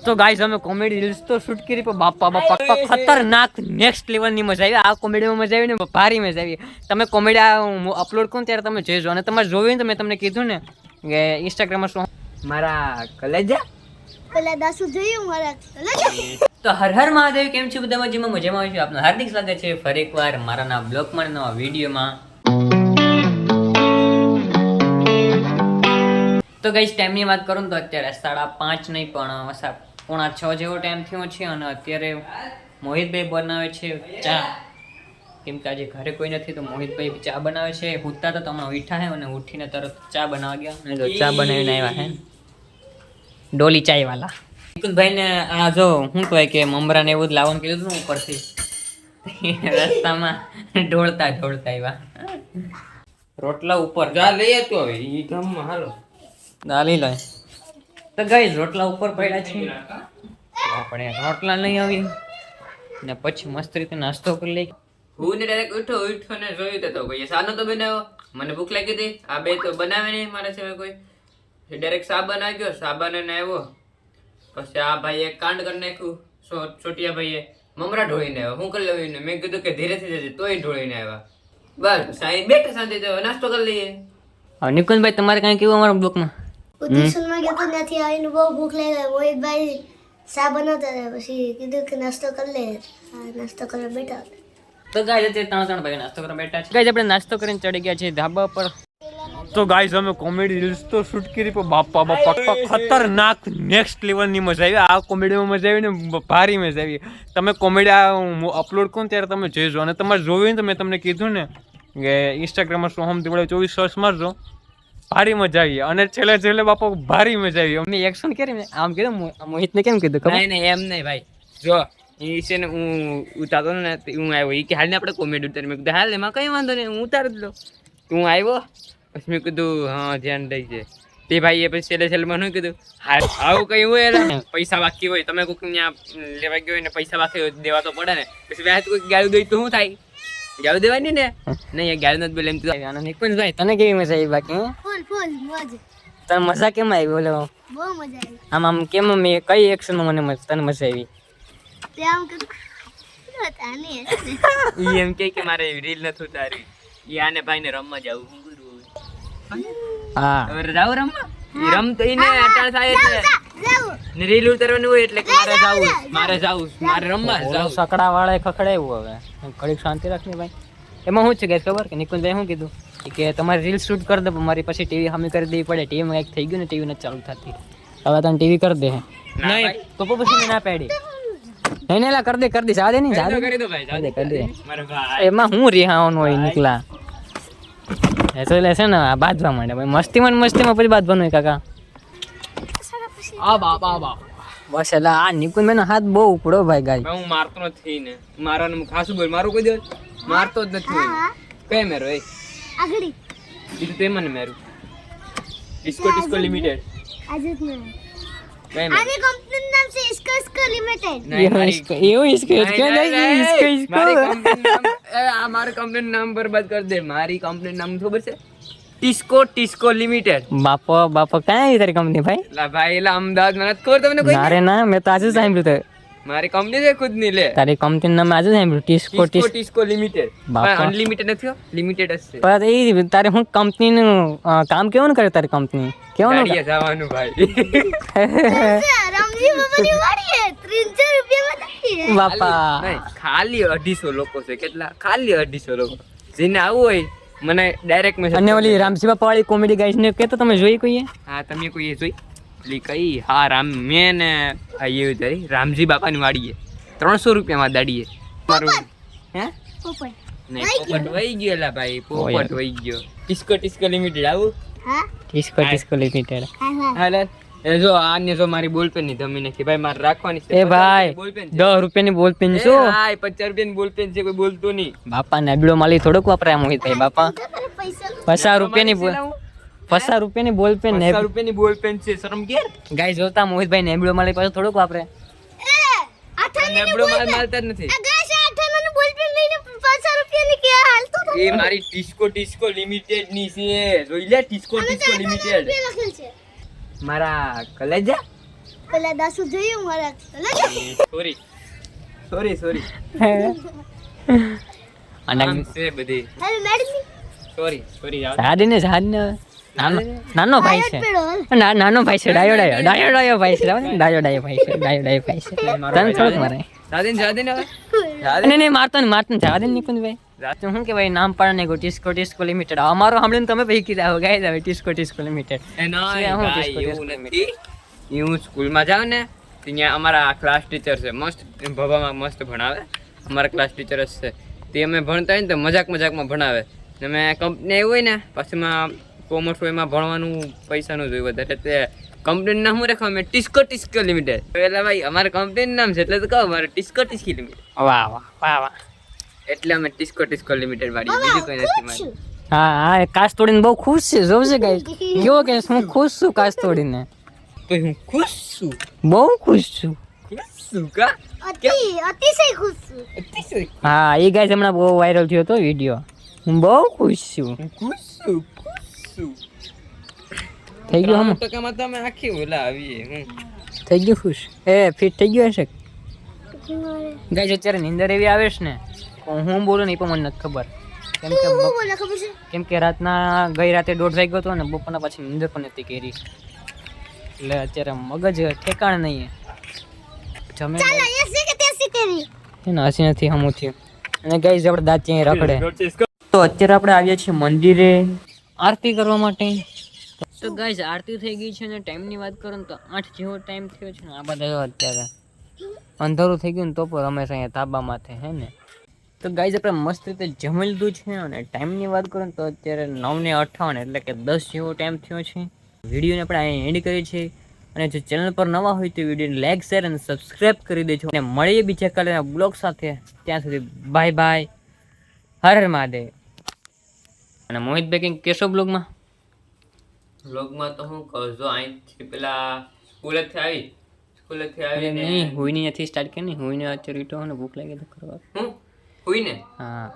તો ગાઈસ અમે comedy reels તો શૂટ કરી પણ બાપા ખતરનાક નેક્સ્ટ લેવલ ની મજા આવી. આ કોમેડીમાં મજા આવી ને ભારી મજા આવી. તમે કોમેડી અપલોડ કરો ત્યારે તમે જોઈજો અને તમારે જોયું ને મેં તમને કીધું ને કે ઇન્સ્ટાગ્રામમાં શું મારા કલેજા પેલા દાસુ જોયું મારા કલેજા. તો હર હર મહાદેવ, કેમ છો બધા? મજામાં આવી છું. આપનું હાર્દિક સ્વાગત છે ફરી એકવાર મારા ના બ્લોગમાં નવા વિડીયોમાં. તો ગાઈસ ટાઈમની વાત કરું તો અત્યારે 5:30 નહીં પણ 5:45 જેવો ટાઈમ થયો છે અને અત્યારે મોહિતભાઈ બનાવે છે ચા. કેમ કે આજે ઘરે કોઈ નથી તો મોહિતભાઈ ચા બનાવે છે. ઉઠતા તો હમણાં ઉઠ્યા હે અને ઉઠીને તરત ચા બનાવવા ગયા અને જો ચા બનાવીને આવ્યા હે ડોલી ચાય વાલા. નિકુંજભાઈ ને આ જો શું કહેવાય કે મમરા ને એવું જ લાવવાનું કીધું હતું ઉપરથી, રસ્તામાં ઢોળતા આવ્યા. રોટલા ઉપર જા લઈ તો હવે ઈ ગામમાં હાલો દાલી લો. તો ગાઈસ રોટલા ઉપર પડ્યા છે, આપણે રોટલા લઈ આવી ને પછી મસ્ત રીતે નાસ્તો કરી લઈ. હું ને ડાયરેક્ટ ઉઠો ને જોયું તો ભાઈ સાનો તો બનાવ્યો. મને ભૂખ લાગી હતી, આ બે તો બનાવે નહીં મારા સિવાય કોઈ. ડાયરેક્ટ સા બનાવી ગયો, સા બનાવીને આવ્યો. પછી આ ભાઈએ કાંડ કરી નાખ્યું. છોટિયા ભાઈએ મમરા ઢોળીને આવ્યો. હું કરી લઉં મેં કીધું કે ધીરેથી જજે, તોય ઢોળીને આવ્યા. બસ સાઈ બેઠા શાંતિ નાસ્તો કરી લઈએ. હવે નિકુંજભાઈ તમારે કઈ કેવું અમારા બ્લોકમાં? ટ્યુશનમાં ગયો તો ત્યાંથી આવીને બહુ ભૂખ લાગી. મોહિતભાઈ ચા બનાવતા હતા પછી કીધું કે નાસ્તો કરી લે. નાસ્તો કરવા બેઠા. તો ગાઈસ અત્યારે ત્રણ ભાઈ નાસ્તો કરવા બેઠા છે. ગાઈસ આપણે નાસ્તો કરીને ચડી ગયા છીએ ધાબા પર. તો ગાઈસ અમે કોમેડી રીલ્સ તો શૂટ કરી પણ બાપા ખતરનાક નેક્સ્ટ લેવલ ની મજા આવી. આ કોમેડીમાં મજા આવી ને ભારી મજા આવી. તમે કોમેડી અપલોડ કરો ત્યારે તમે જોઈજો અને તમારે જોયું ને તો મેં તમને કીધું ને કે ઇન્સ્ટાગ્રામમાં સોહમ દિવાળી 24 સર્ચ મારજો, ભારી મજા આવી. અને છેલ્લે બાપા ભારી મજા આવી. અમે એક્શન કરી આમ કીધું મોહિતને કેમ કીધું ખબર? નહીં એમ નહીં ભાઈ, જો એ છે ને હું ઉતારતો ને હું આવ્યો એ કે હાલ ને આપણે કોમેડી ઉતારી. મેં કીધું હાલ એમાં કઈ વાંધો નહીં, હું ઉતારી દઉં. હું આવ્યો પછી મેં કીધું હા ધ્યાન દઈ છે તે ભાઈ. એ પછી છેલ્લેમાં શું કીધું હા આવું કઈ હોય પૈસા બાકી હોય, તમે કોઈક ત્યાં લેવા ગયો હોય ને પૈસા બાકી હોય દેવા તો પડે ને. પછી વ્યાજ કોઈ ગાળું દઈ તો શું થાય? ગાળું દેવાની ને નહીં, ગાળું નથી બોલે એમ તો. નિકુંજભાઈ તને કેવી મજા આવી? બાકી ફૂલ મોજ. તને મજા કેમ આવી? બોલો બહુ મજા આવી. આમ કેમ મેં કઈ એક્શનમાં મને તને મજા આવી? તે આમ કે ઈ એમ કે મારે રીલ નથી ઉતારી. ઈ આને ભાઈને રમવા જાવું. શું કરું? હા હવે જાવ રમવા. ઈ રમતો ઈ ને અટાણ થાય એટલે ને રીલ ઉતારવાનું હોય એટલે કે મારે જાવું મારે રમવા જાવું. સકડા વાળા ખખડાવ્યું. હવે ઘડીક શાંતિ રાખની ભાઈ. એમાં શું છે કે ખબર કે નિકુંજભાઈ શું કીધું કે તમારે રીલ શૂટ કરી દે, મારી પછી ટીવી સામે કરી દેવી પડે. ટીવીમાં કંઈક થઈ ગયું ને ટીવી નથી ચાલુ થતી. હવે તને ટીવી કરી દે નહીં તો પછી ના પાડી નહીં એલા કરી દે જવા દે નહીં કરી દો ભાઈ, કરી દે. મારો ભાઈ એમાં હું રિહાવાનું હોય નીકળા એ તો એટલે છે ને આ બાંધવા માંડે ભાઈ. મસ્તીમાં પછી બાંધવાનું હોય કાકા. આ બાપા બસ એટલે આ નિકુંજભાઈ નો હાથ બહુ ઉપડો ભાઈ. ગાય હું મારતો નથી ને મારવાનું ખાસું બોલ. મારું કોઈ દિવસ મારતો જ નથી. કઈ મેરો એ આગળી બીજું તે મને મેરું ડિસ્કો લિમિટેડ આજે જ નહીં. કઈ મેરું આની કંપનીનું નામ છે ઇસ્કો લિમિટેડ. એવું ઇસકો મારી કંપનીનું નામ બરબાદ કરી દે. મારી કંપનીનું નામ ખબર છે? ટિસ્કો લિમિટેડ. બાપો ક્યાં તારી કંપની ભાઈ? લા ભાઈ એલા અમદાવાદ મને ખબર તમને કોઈ? ના રે ના, મેં તો આજે જ સાંભળ્યું. મારી કંપની છે ખુદ ની. લે તારી કંપની નામ આજે સાંભળ્યું ટિસ્કો લિમિટેડ. બાપા. અનલિમિટેડ નથી, લિમિટેડ જ છે. પણ એ તારે હું કંપનીનું કામ કેવું કરે તારી કંપની કેવું ગાડીએ જવાનું ભાઈ. રામજી બાબાની વાડી હે 300 રૂપિયામાં થઈ. બાપા નહીં, ખાલી 250 લોકો છે. કેટલા? ખાલી 250 લોકો. જેને આવું હોય મને ડાયરેક્ટ મેસેજ. અને ઓલી રામજી બાપા વાળી કોમેડી ગાઈસ ને કે તો તમે જોઈ કોઈએ? હા તમે કોઈ જોઈ પેલી કઈ? હા મેં ને એવું તારી રામજી બાપાની વાડીએ 300 રૂપિયામાં દાડીએ. મારું હે પોપટ. નહીં પોપટ વહી ગયો લા ભાઈ, પોપટ વહી ગયો. ટિસ્કો લિમિટેડ આવું. હા ડિસ્કો લિમિટેડ. હા હા લે એ જો આને જો મારી બોલપેન ની ધમી નાખી ભાઈ. મારે રાખવાની છે એ ભાઈ બોલપેન. 10 રૂપિયાની બોલ પેન છો? હા 50 રૂપિયાની બોલપેન છે, કોઈ બોલતો નહીં. બાપા નાબીડો માલી થોડોક વપરાય મોહિતભાઈ. બાપા પૈસા 50 રૂપિયાની 50 રૂપિયાની બોલ પેન 50 રૂપિયાની બોલપેન છે. શરમ કેર. ગાય જોતા મોહિતભાઈ નેબડો માલી પાસે થોડોક વાપરે. નેબડો માલ માલતા જ નથી. ગાઈસ આઠાનાનું બોલપેન લઈને 50 રૂપિયાની કે હાલતો તો. એ મારી ટિસ્કો લિમિટેડ ની છે. જોઈ લે ટિસ્કો લિમિટેડ. લખેલ છે. મારા કલેજા પેલા દાસુ જોયું મારા સોરી અને આમ છે બધી હાલ મેડમ સોરી સાદીને નાનો ભાઈ છે નાનો ભાઈ છે ડાયો ભાઈ છે ડાયો ભાઈ છે તને થોડુંક મારે જાદીન હવે નહીં મારતો ને સાદીન નિકુંજ ભાઈ શું કે ભાઈ નામ પાડે ને ટીસ્કો લિમિટેડ અમારો સાંભળીને તમે ભાઈ કીધા હો ગાય જાવ ટીસ્કો લિમિટેડ હું સ્કૂલમાં જાઉં ને ત્યાં અમારા ક્લાસ ટીચર છે મસ્ત ભવામાં મસ્ત ભણાવે અમારા ક્લાસ ટીચર જ છે તે અમે ભણતા હોય ને તો મજાકમાં ભણાવે ને અમે કંપની આવી હોય ને પાછુંમાં કોમર્સ હોય એમાં ભણવાનું પૈસાનું જોયું વધારે તે કંપનીનું નામ શું રાખવા મેં ટીસ્કો લિમિટેડ એટલે ભાઈ અમારા કંપનીનું નામ છે એટલે તો કહું મારે ટીસ્કો લિમિટેડ વાહ એટલે અમે ટીસ્કો લિમિટેડ વાળી બીજું કોઈ નથી મારે હા કાચ તોડીને બહુ ખુશ છે જોશે ગાઈસ કેવો કે હું ખુશ છું કાચ તોડીને તો હું ખુશ છું બહુ ખુશ છું કા અતિશય ખુશ છું હા એ ગાઈસ હમણાં બહુ વાયરલ થયો હતો વિડીયો હું બહુ ખુશ છું ખુશ છું થઈ ગયું હમ ટકામાં તો અમે આખી ઓલા આવીએ થઈ ગયું ખુશ ફિટ થઈ ગયું હશે ગાઈસ અત્યારે નીંદર એવી આવે છે ને હું બોલું ને એ પણ મને નથી ખબર કેમ કે રાતના ગઈ રાતે 1:30 વાગ્યો હતો ને બપોરના પછી નીંદર પણ નથી કરી એટલે અત્યારે મગજ ઠેકાણ નહીં જમે એને હસી નથી હમું થયું અને ગાઈસ આપણે દાંત ત્યાં રખડે તો અત્યારે આપણે આવ્યા છીએ મંદિરે આરતી કરવા માટે તો ગાઈસ આરતી થઈ ગઈ છે ને ટાઈમની વાત કરું ને તો 8 જેવો ટાઈમ થયો છે ને આ બધા અત્યારે અંધારું થઈ ગયું ને તો પણ રમેશ અહીંયા તાબા માથે હે ને તો ગાઈસ આપણે મસ્ત રીતે જમી લીધું છે અને ટાઈમની વાત કરું ને તો અત્યારે 9:58 એટલે કે 10 જેવો ટાઈમ થયો છે વિડીયોને આપણે અહીં એન્ડ કરીએ છીએ અને જો ચેનલ પર નવા હોય તો વિડીયોને લાઈક શેર અને સબસ્ક્રાઈબ કરી દેજો અને મળીએ બીજા કાલેના બ્લોગ સાથે ત્યાં સુધી બાય બાય હર હર મહાદેવ અને મોહિતભાઈ કંઈક કેશો બ્લોગમાં તો હું કહું જો અહીંથી પેલા સ્કૂલેથી આવી નહીં હુઈને નથી સ્ટાર્ટ કરી ને હુઈને અત્યારે રીટો ને ભૂખ લાગી તો કરવા હું હુઈને હા